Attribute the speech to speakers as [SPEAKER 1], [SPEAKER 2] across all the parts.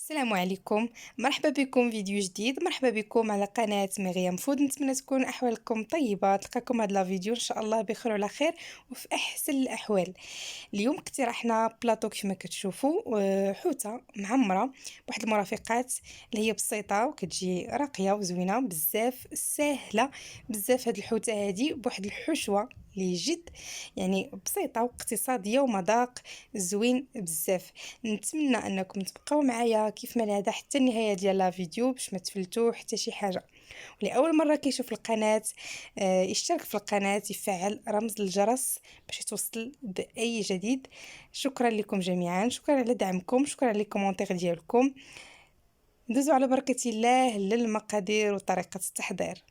[SPEAKER 1] السلام عليكم. مرحبا بكم فيديو جديد. مرحبا بكم على قناة مريم فود. نتمنى تكون احوالكم طيبه. تلقاكم هذا الفيديو ان شاء الله بخير وعلى خير وفي احسن الاحوال. اليوم اقترحنا بلاطو كيف ما كتشوفوا، حوته معمره بواحد المرافقات اللي هي بسيطه وكتجي راقيه وزوينه بزاف، سهله بزاف. هاد الحوته هادي بواحد الحشوه اللي جد يعني بسيطه واقتصاديه ومذاق زوين بزاف. نتمنى انكم تبقاو معايا كيف ما العاده حتى النهايه ديال الفيديو باش ما تفلتوا حتى شي حاجه. ولاول مره كيشوف القناه يشترك في القناه، يفعل رمز الجرس باش يتوصل باي جديد. شكرا لكم جميعا، شكرا على دعمكم، شكرا على الكومنتير ديالكم. ندوزو على بركه الله للمقادير وطريقه التحضير.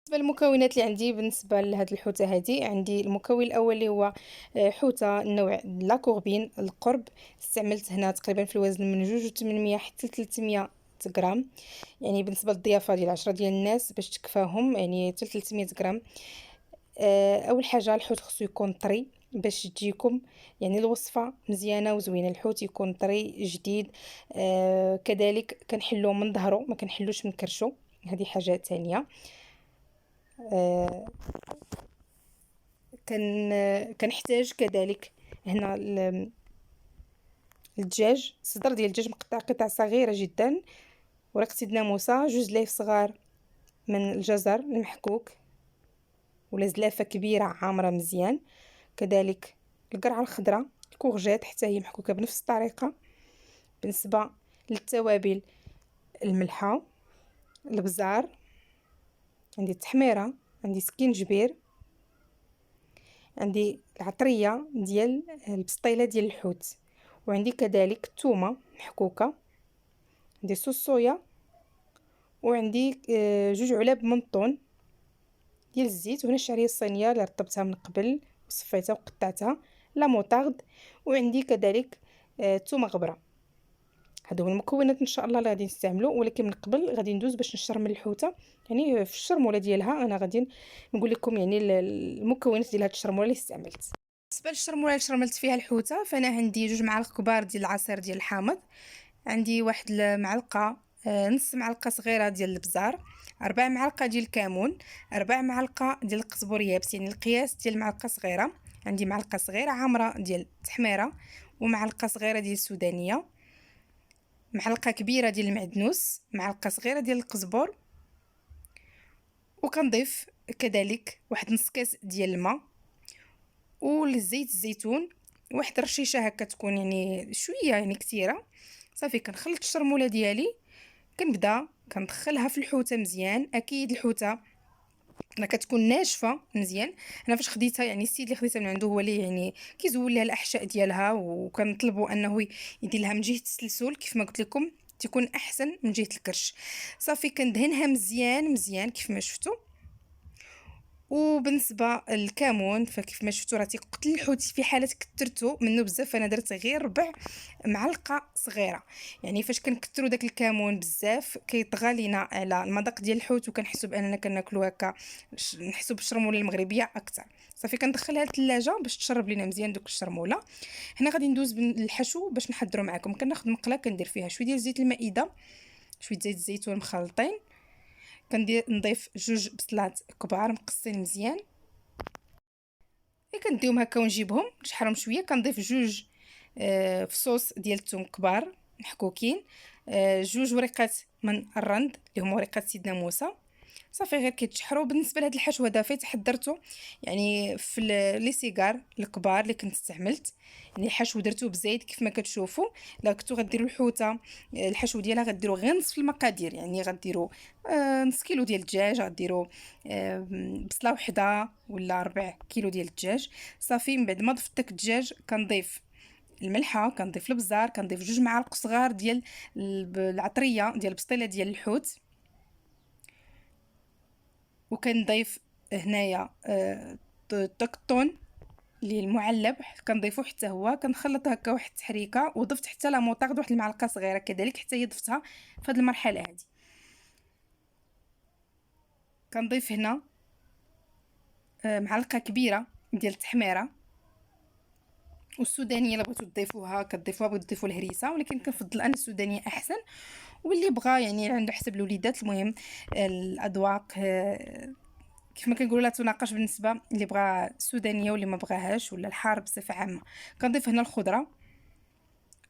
[SPEAKER 1] بالنسبه للمكونات اللي عندي بالنسبه لهاد الحوته هذه، عندي المكون الاول اللي هو حوته النوع لا كوربين القرب. استعملت هنا تقريبا في الوزن من 2.8 حتى 300 غرام، يعني بالنسبه للضيافه ديال 10 ديال الناس باش تكفاهم، يعني حتى 300 غرام. اول حاجه الحوت خصو يكون طري باش تجيكم يعني الوصفه مزيانه وزوينه. الحوت يكون طري جديد. كذلك كنحلوه من ظهره، ما كنحلوش من كرشو، هذه حاجه تانية. آه كنحتاج كذلك هنا الدجاج، صدر ديال الدجاج مقطع قطع صغيره جدا، ورقه ناموسه، جوج لايف صغار من الجزر المحكوك ولا زلافه كبيره عامره مزيان. كذلك القرعه الخضراء الكورجيت حتى هي محكوكه بنفس الطريقه. بالنسبه للتوابل، الملحه، البزار، عندي التحميره، عندي سكينجبير، عندي العطريه ديال البسطيله ديال الحوت، وعندي كذلك الثومه محكوكه، عندي صوص صويا، وعندي جوج علب من الطون ديال الزيت، وهنا الشعريه الصينيه اللي رطبتها من قبل وصفيتها وقطعتها، لا موطارد، وعندي كذلك ثومه غبره. هادو هما المكونات ان شاء الله اللي غادي نستعملو، ولكن من قبل غادي ندوز باش نشرم الحوته. يعني في الشرموله ديالها انا غادي نقول لكم يعني المكونات ديال هاد الشرموله اللي استعملت. بالنسبه للشرموله اللي شرملت فيها الحوته، فانا عندي جوج معالق كبار ديال العصير ديال الحامض، عندي واحد المعلقه نص معلقه صغيره ديال البزار، 4 معالق ديال الكمون، 4 معالق ديال القزبر يابس، يعني القياس ديال معلقه صغيره. عندي معلقه صغيره عامره ديال التحميره، ومعلقه صغيره ديال السودانيه، معلقه كبيره ديال المعدنوس، معلقه صغيره ديال القزبر. وكنضيف كذلك واحد نص كاس ديال الماء والزيت الزيتون، واحد رشيشه هكا تكون يعني شويه يعني كثيره. صافي كنخلط الشرموله ديالي، كنبدا كندخلها في الحوته مزيان. اكيد الحوته راه كتكون ناشفه مزيان. انا فاش خديتها يعني السيد اللي خديتها من عنده هو اللي يعني كيزول لها الاحشاء ديالها، وكنطلبوا انه يدير لها من جهه التسلسل كيف ما قلت لكم تكون احسن من جهه الكرش. صافي كندهنها مزيان مزيان كيف ما شفتوا. وبالنسبه للكمون فكيف ما شفتوا راه تيقتل الحوت في حاله كثرته منه بزاف، فانا درت غير ربع معلقه صغيره. يعني فاش كنكثروا داك الكمون بزاف كيطغى لينا على المذاق ديال الحوت، وكنحسوا باننا كناكلوا هكا نحسوا بالشرموله المغربيه اكثر. صافي كندخلها للثلاجه باش تشرب لينا مزيان دوك الشرموله. هنا غادي ندوز بالحشو باش نحضروا معكم. كناخذ مقله كندير فيها شويه ديال زيت المائده، شويه زيت الزيتون مخلطين، كندير نضيف جوج بصلات كبار مقصين مزيان، كنديهم هكا ونجيبهم نشحرهم شويه. كنضيف جوج فصوص ديال الثوم كبار محكوكين، جوج وريقات من الرند اللي هما وريقات سيدنا موسى. صافي غير كيتشحروا. بالنسبه لهاد الحشوه هذا فايت حضرته يعني في لي سيجار الكبار اللي كنت استعملت، يعني الحشو درتو بزيت كيف ما كتشوفوا. لا كنتو غديروا الحوته الحشو ديالها غديروا غير نصف المقادير، يعني غديروا نص كيلو ديال الدجاج، غديروا بصله وحده ولا ربع كيلو ديال الدجاج. صافي من بعد ما ضفت داك الدجاج كنضيف الملحه، كنضيف البزار، كنضيف جوج معالق صغار ديال العطريه ديال البسطيله ديال الحوت، وكنضيف هنايا الطون اللي المعلب كنضيفو حتى هو. كنخلط هكا واحد التحريكه، وضفت حتى لا موطارد واحد المعلقه صغيره كذلك حتى هي ضفتها في هذه المرحله هذه. كنضيف هنا معلقه كبيره ديال التحميره، والسودانيه الا بغيتو تضيفوها كتضيفوها، بغيتو تضيفوا الهريسه، ولكن كنفضل انا السودانيه احسن. واللي بغى يعني عنده حسب الوليدات، المهم الاذواق كيف ما كنقولوا لا تناقش بالنسبه اللي بغى السودانيه واللي ما بغاهاش، ولا الحار بصفه عامه. كنضيف هنا الخضره،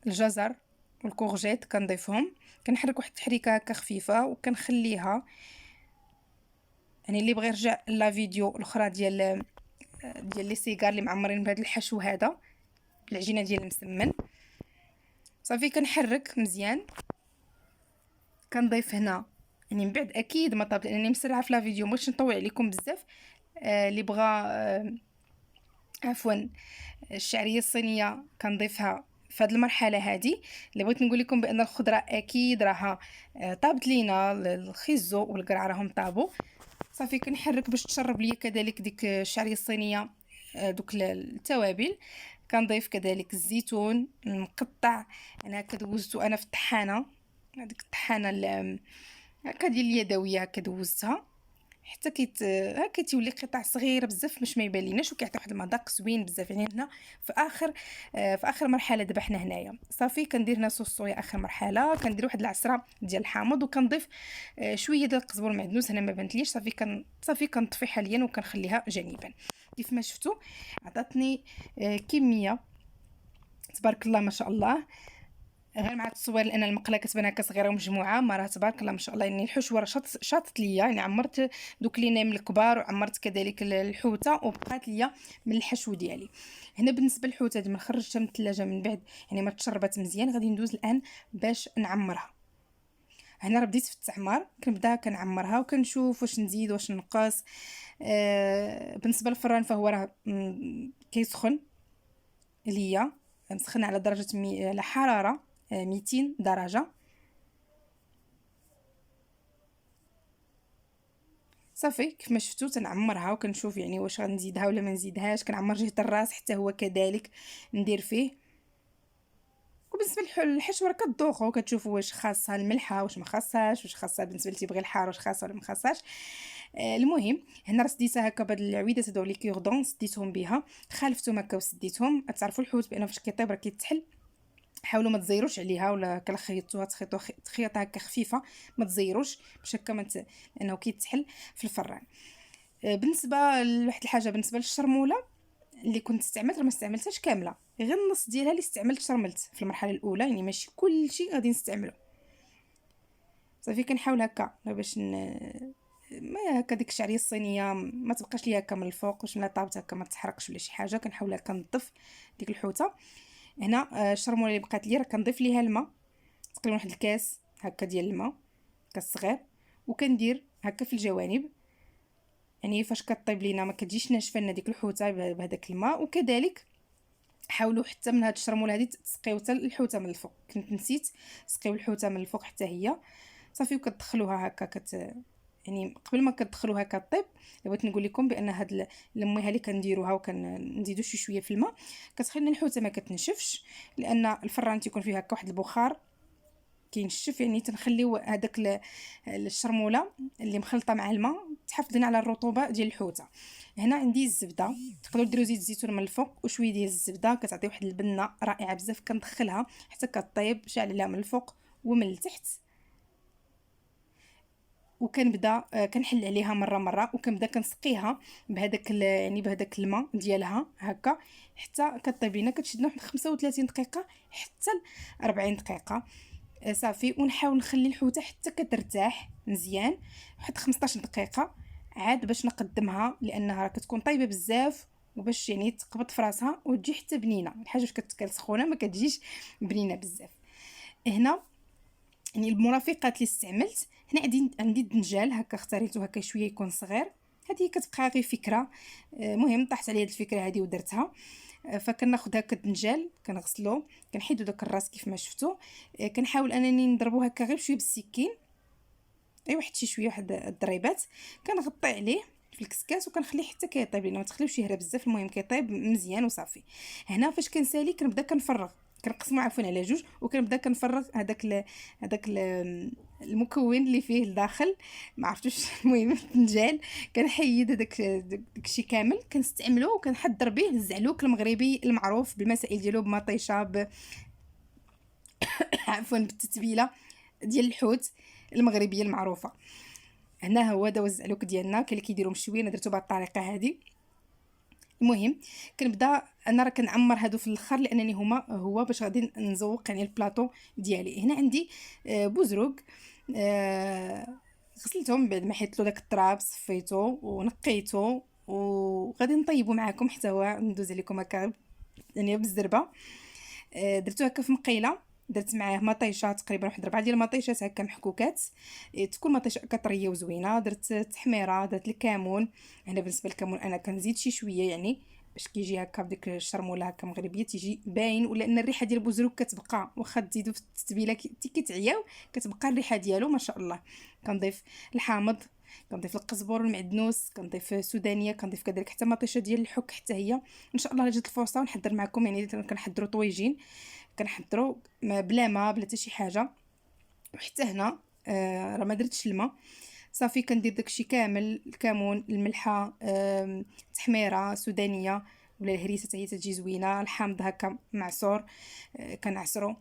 [SPEAKER 1] الجزر والكورجيت كنضيفهم، كنحرك واحد التحريكه هكا خفيفه وكنخليها. يعني اللي بغى يرجع لا فيديو الاخرى ديال لي سيجار اللي معمرين بهذا الحشو هذا بالعجينه ديال المسمن. صافي كنحرك مزيان. كنضيف هنا يعني من بعد اكيد ما طاب لانني مسرعه في لا فيديو، مبغيتش نطول عليكم بزاف. اللي بغى عفوا الشعريه الصينيه كنضيفها في هذه المرحله هذه. اللي بغيت نقول لكم بان الخضره اكيد راها طابت لينا، الخيزو والقرع راهم طابوا. صافي كنحرك باش تشرب ليا كذلك ديك الشعريه الصينيه دوك التوابل. كنضيف كذلك الزيتون المقطع، انا هكا دوزتو انا في الطحانه، هذيك الطحانه هكا ديال اليدويه هكا دوزتها حتى هكا تيولي قطع صغيره بزاف باش ما يبان ليناش، وكيعطي واحد المذاق زوين بزاف. يعني هنا في اخر مرحله دابا حنا هنايا. صافي كندير هنا صوص صويا اخر مرحله، كندير واحد العصره ديال الحامض، وكنضيف شويه ديال القزبر المعدنوس. هنا ما بانتليش، صافي كنطفي حاليا وكنخليها جانبا. كيف ما شفتوا عطاتني كميه تبارك الله ما شاء الله. غير مع التصوير لان المقله كتبان هكا صغيره ومجموعه، ما راه تبارك الله ما شاء الله. يعني الحشوه راه شاطت ليا، يعني عمرت دوك لي نايم الكبار وعمرت كذلك الحوته وبقات ليا من الحشو ديالي. هنا بالنسبه للحوته هذه من خرجتها من الثلاجه من بعد يعني ما تشربات مزيان، غادي ندوز الان باش نعمرها. هنا راه بديت في التعمار، كنبدا كنعمرها وكنشوف واش نزيد واش نقص. بالنسبه للفران فهو راه كيسخن ليا، مسخن على درجه على حراره 200 درجه. صافي كيف ما شفتوا تنعمرها وكنشوف يعني واش غنزيدها ولا ما نزيدهاش. كنعمر جهه الراس حتى هو كذلك ندير فيه. وبالنسبه للحشوه راه كتذوقوا وكتشوفوا واش خاصها الملحه واش ما خاصهاش، واش خاصها بالنسبه اللي تيبغي الحار واش خاصها ولا ما خاصهاش. المهم هنا راه سديتها هكا بهاد العويدات هذو لي كيغدون، سديتهم بها خالفتهم هكا وسديتهم. تعرفوا الحوت بانه فاش كيطيب راه كيتحل، حاولوا ما تزيروش عليها ولا كلا خيطوها تخيطها هكا خفيفه، ما تزيروش باش هكا لانه كيتحل في الفران. بالنسبه لواحد الحاجه بالنسبه للشرموله اللي كنت استعملت راه ما استعملتهاش كامله، غير النص ديالها اللي استعملت شرملت في المرحله الاولى، يعني ماشي كل شيء غادي نستعملو. صافي كنحاول هكا باش ما هكا ديك الشعريه الصينيه ما تبقاش ليا هكا من الفوق، واش ملي طابت هكا ما تحرقش ولا شي حاجه. كنحاول هكا نظف ديك الحوته. هنا الشرموله اللي بقات لي راه كنضيف ليها الماء، تقريبا واحد الكاس هكا ديال الماء، كاس صغير، وكندير هكا في الجوانب. يعني فاش كطيب لينا ما كتجيش ناشفه لنا ديك الحوته بهذاك الماء. وكذلك حاولوا حتى من هاد الشرموله هذه تسقيو حتى الحوته من الفوق، كنت نسيت تسقيو الحوته من الفوق حتى هي. صافي وكتدخلوها هكا يعني قبل ما كتدخلوها هكا طيب. بغيت نقول لكم بان هاد الميها اللي كنديروها وكنزيدو شويه في الماء كتخلي الحوته ما كتنشفش، لان الفران تيكون فيه هكا واحد البخار كينشف. يعني تنخليو هذاك الشرموله اللي مخلطه مع الماء تحافظين على الرطوبه ديال الحوته. هنا عندي الزبده، تقدروا ديروا زيت الزيتون من الفوق وشويه ديال الزبده، كتعطي واحد البنه رائعه بزاف. كندخلها حتى كطيب شاعله من الفوق ومن التحت، وكنبدا كنحل عليها مره وكنبدا كنسقيها بهذاك يعني بهذاك الماء ديالها هكا حتى كطيب لينا. كتشدنا واحد 35 دقيقه حتى 40 دقيقه. صافي ونحاول نخلي الحوته حتى كترتاح مزيان واحد 15 دقيقه عاد باش نقدمها، لانها راه كتكون طيبه بزاف وباش يعني تقبض في راسها وتجي حتى بنينه. الحاجه واش كتكال سخونه ما كتجيش بنينه بزاف. هنا يعني المرافقات اللي استعملت هنا عندي الدنجال هكا اختاريته هكا شويه يكون صغير. هذه كتبقى غير فكره، مهم طاحت عليا الفكره هذه ودرتها. فكناخذ هكا الدنجال كنغسلو كنحيدو داك الراس كيف ما شفتوا. كنحاول انني نضربو هكا غير بشويه بالسكين، اي واحد شي شويه واحد الضريبات. كنغطي عليه في الكسكاس وكنخليه حتى كيطيب لينا، ما تخليوش يهرى بزاف. المهم كيطيب مزيان وصافي. هنا فاش كنسالي كنبدا كنفرغ كنقسمو عفوا على جوج، وكنبدا كنفرغ هذاك المكون اللي فيه لداخل، ما عرفتوش المهم الفنجان. كنحيد داكشي كامل كنستعملو، وكنحضر به الزعلوك المغربي المعروف بالمسائل ديالو، بمطيشه عفوا بالتتبيله ديال الحوت المغربيه المعروفه. هنا هو داو الزعلوك ديالنا، كاين اللي كيديروا مشوي، انا درتو بهذه الطريقه هذه. المهم كنبدا انا راه كنعمر هادو في الاخر، لانني هو باش غادي نزوق يعني البلاطو ديالي. هنا عندي بوزروق، غسلتهم بعد ما حيت له داك التراب، صفيتو ونقيتو، وغادي نطيبو معاكم حتى هو ندوز عليكم هكا يعني بالزربه. درتو هكا في مقيله، درت معاه مطيشه تقريبا واحد 4 ديال المطيشات هكا محكوكات، تكون مطيشه هكا طريه وزوينه. درت تحميره، درت الكمون. هنا بالنسبه للكمون انا كنزيد شي شويه يعني باش كيجي هكا بديك الشرموله هكا مغربيه تيجي باين، ولان الريحه ديال البوزروك كتبقى واخا تزيدو في التتبيله كتعياو، كتبقى الريحه ديالو ما شاء الله. كنضيف الحامض، كنضيف القزبر والمعدنوس، كنضيف سودانيه، كنضيف كذلك حتى مطيشه ديال الحك حتى هي. ان شاء الله جات الفرصه ونحضر معكم يعني كنحضروا طويجين، كنحضروا بلا ما بلا حتى شي حاجه. وحتى هنا راه ما درتش الماء، صافي كندير داكشي كامل، الكمون، الملحه، تحميره سودانيه ولا الهريسه حتى هي تجي زوينه، الحامض هكا معصور كنعصرو.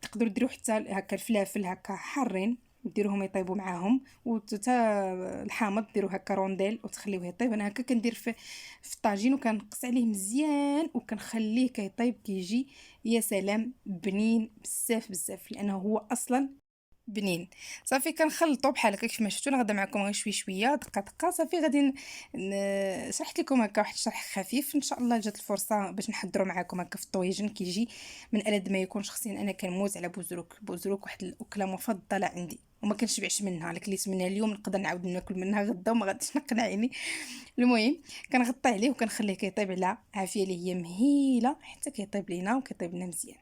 [SPEAKER 1] تقدروا ديروا حتى هكا الفلافل هكا حارين ديروهم يطيبوا معاهم، وتا الحامض ديروا هكا رونديل وتخليوه يطيب. انا هكا كندير في الطاجين، وكنقص عليه مزيان وكنخليه كيطيب كيجي يا سلام بنين بزاف بزاف، لانه هو اصلا بنين. صافي كنخلطو بحال هكا كيف ما شفتوا. نغدا معكم غير شوي شويه دقه دقه. صافي غادي شرحت لكم هكا واحد الشرح خفيف. ان شاء الله جات الفرصه باش نحضروا معكم هكا في الطويجن، كيجي من ألذ ما يكون. شخصيا انا كنموت على بوزروك واحد الاكله مفضله عندي، وما كنشبعش منها. لك اللي منها اليوم نقدر نعاود ناكل منها غدا وما غاديش نقنع يعني. المهم كنغطي عليه وكنخليه كيطيب على عافيه اللي هي مهيله حتى كيطيب لينا وكيطيب لنا مزيان.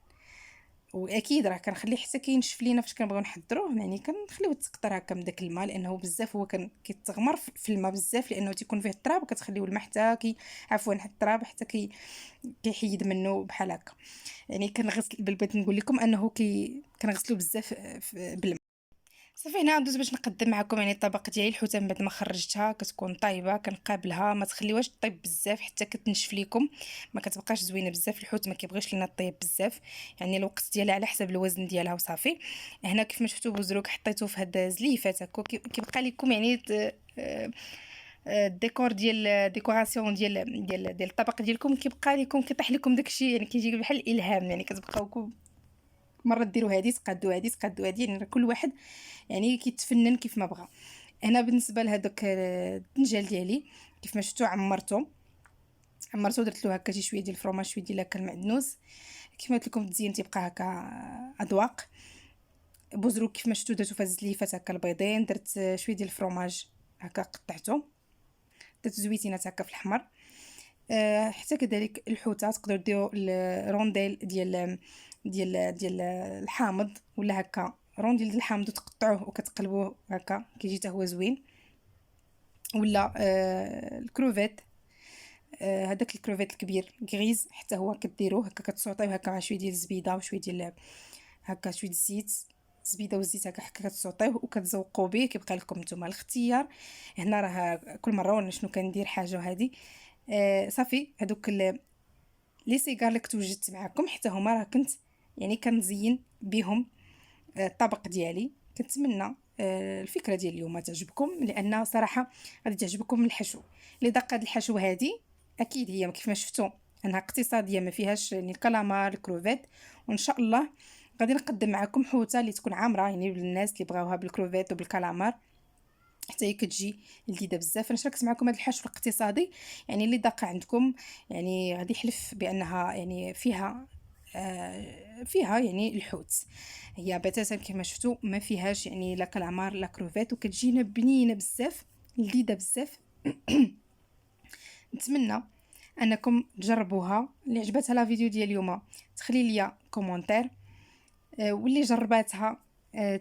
[SPEAKER 1] واكيد راه كنخليه حتى كينشف لينا فاش كنبغيو نحضروه، يعني كنخليوه يتسقطر هكا من داك الماء، لانه بزاف هو كيتغمر في الماء بزاف، لانه تيكون فيه التراب، وكتخليوه الماء حتى عفوا التراب حتى كيحيد منه بحال هكا. يعني كنغسل بالبيت، نقول لكم انه كنغسلو بزاف بالماء. صافي هنا ندوز باش نقدم معكم يعني الطبق ديالي. الحوته من بعد ما خرجتها كتكون طايبه، كنقابلها، ما تخليوهاش طيب بزاف حتى كتنشف ليكم، ما كتبقاش زوينه بزاف. الحوت ما كيبغيش لينا طيب بزاف، يعني الوقت ديالها على حسب الوزن ديالها. وصافي هنا كيف ما شفتوا بوزروك حطيته في هاد زليفات هكا، كيبقى لكم يعني الديكور ديال ديكوراسيون ديال الطبق ديالكم، كيبقى لكم كيطيح لكم داكشي، يعني كيجي بحال الالهام. يعني كتبقاو مره ديروا هذه تقادوا هذه تقادوا هذه، يعني كل واحد يعني كيتفنن كيف ما بغى. هنا بالنسبه لهذاك الدنجال ديالي كيف ما شفتوا عمرته درت له هكا شي شويه ديال الفرomاج، شويه ديال هكا المعدنوس. كيف ما قلت لكم التزيين تيبقى هكا اذواق. بوزروك كيف ما شفتوا درتو في الزليفات هكا البيضين، درت شويه ديال الفرomاج هكا قطعته، درت زويتينات هكا في الاحمر. حتى كذلك الحوته تقدروا ديروا الرونديل ديال الحامض، ولا هكا رونديل ديال الحامض وتقطعوه وكتقلبوه هكا كيجي حتى هو زوين. ولا الكروفيت، هذاك الكروفيت الكبير غريز حتى هو كديروه هكا كتصوطيوه هكا مع شويه ديال الزبيده وشويه ديال هكا شويه الزيت، الزبيده والزيت هكا كتصوطيوه وكتزوقوا به. كيبقى لكم نتوما الاختيار. هنا راه كل مره وانا شنو كندير حاجه هذه. صافي هذوك لي سيجار اللي كنت وجدت معكم حتى هما راه كنت يعني كنزين بهم الطبق ديالي. كنتمنى الفكره ديال اليوم تعجبكم، لان صراحه غادي تعجبكم الحشو. اللي دق هاد الحشو هادي اكيد هي كيف ما شفتوا انها اقتصاديه، ما فيهاش يعني الكلامار الكروفيت. وان شاء الله غادي نقدم معكم حوته اللي تكون عامره يعني للناس اللي بغاوها بالكروفيت وبالكلامار، حتى هي كتجي لذيذه بزاف. انا شاركت معكم هذا الحشو الاقتصادي يعني اللي داق عندكم، يعني غادي يحلف بانها يعني فيها يعني الحوت. هي بتاتا كما شفتوا ما فيهاش يعني لا كالامار لا كروفيت، وكتجينا بنينه بزاف لذيذه بزاف. نتمنى انكم تجربوها. اللي عجبتها لا فيديو ديال اليوم تخلي لي كومونتير، واللي جرباتها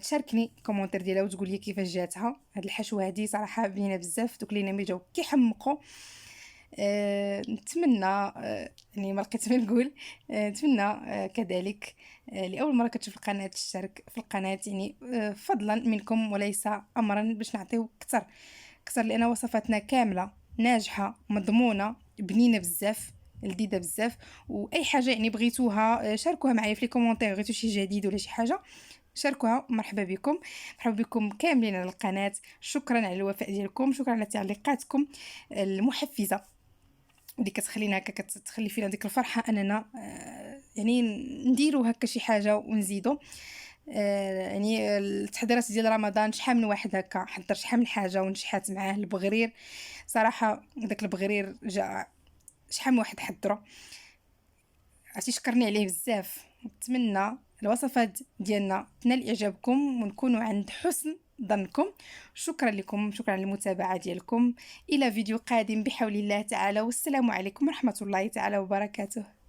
[SPEAKER 1] تشاركني كومونتير ديالها وتقول لي كيفاش جاتها. هاد الحشوه هادي صراحه بنينه بزاف، دوك اللي نامي جاو كيحمقوا. نتمنى يعني ما لقيت ما نقول. نتمنى كذلك لاول مره كتشوف القناه تشترك في القناه، يعني فضلا منكم وليس امرا، باش نعطيو اكثر اكثر، لان وصفاتنا كامله ناجحه مضمونه بنينه بزاف لذيذه بزاف. واي حاجه يعني بغيتوها شاركوها معايا في لي كومونتير، بغيتو شي جديد ولا شي حاجه شاركوها. مرحبا بكم، مرحبا بكم كاملين على القناه. شكرا على الوفاء ديالكم، شكرا على تعليقاتكم المحفزه اللي كتخلينا هكا، كتخلي فينا ديك الفرحه اننا يعني نديرو هكا شي حاجه ونزيدو. يعني التحضيرات ديال رمضان، شحال من واحد هكا حضر شحال من حاجه ونجحات معاه. البغرير صراحه داك البغرير جا شحال من واحد حضره، عرفتي شكرني عليه بزاف. نتمنى الوصفات ديالنا تنال اعجابكم ونكونوا عند حسن ظنكم. شكرا لكم، شكرا على المتابعه ديالكم. الى فيديو قادم بحول الله تعالى، والسلام عليكم ورحمه الله تعالى وبركاته.